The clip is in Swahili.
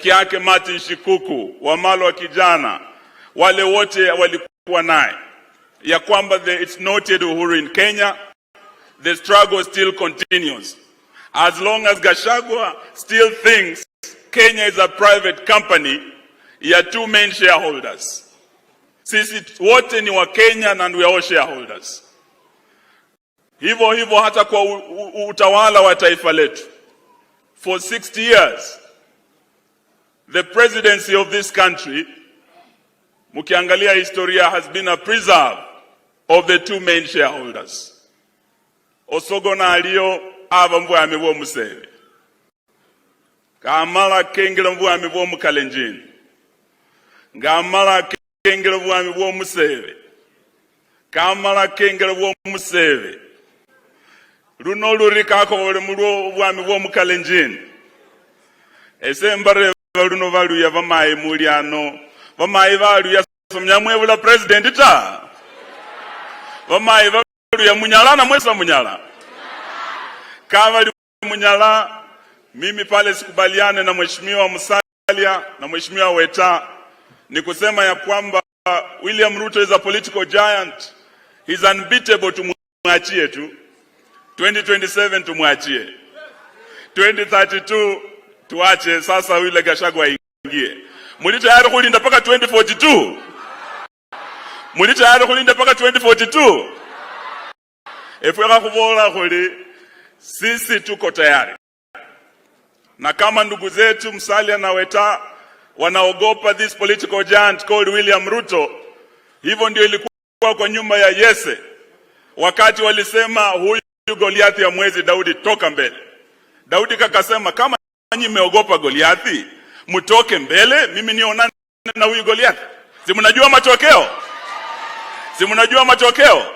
rafiki yake Martin Shikuku, Wamalwa kijana, wale wote walikuwa naye, ya kwamba it's noted Uhuru in Kenya, the struggle still continues. As long as Gachagua still thinks Kenya is a private company, ya two main shareholders. Sisi wote ni wa Kenya and we are all shareholders. Hivyo hata kwa utawala wa taifa letu. For 60 years, the presidency of this country, mukiangalia historia, has been a preserve of the two main shareholders. Osogona alio ava mvwami wa Museve. Kamala kengela mvwami wa Mukalenjini. Ngamala kengela mvwami wa Museve. Kamala kengela wa Museve. Luno lurikako wale muluo mvwami wa Mukalenjini. Ese mbare luno valu ya vamayi muliano. Vamayi valu ya somnyamwe vula president ta. Vamayi valu ya munyala na mwesa munyala. Kama munyala, mimi pale sikubaliane na mheshimiwa Musalia na mheshimiwa Weta, ni kusema ya kwamba William Ruto is a political giant. He's unbeatable, tumwachie tu. 2027 tumwachie. 2032 tuache sasa yule Gachagua ingie. Muli tayari kulinda paka 2042? Muli tayari kulinda paka 2042? Efweka kuvola kuli sisi tuko tayari. Na kama ndugu zetu Musalia na Weta wanaogopa this political giant called William Ruto, hivyo ndio ilikuwa kwa nyuma ya Yese. Wakati walisema huyu Goliathi ya mwezi Daudi toka mbele. Daudi kakasema kama nyinyi mmeogopa Goliathi, mtoke mbele, mimi nionane na huyu Goliathi. Si mnajua matokeo? Si mnajua matokeo?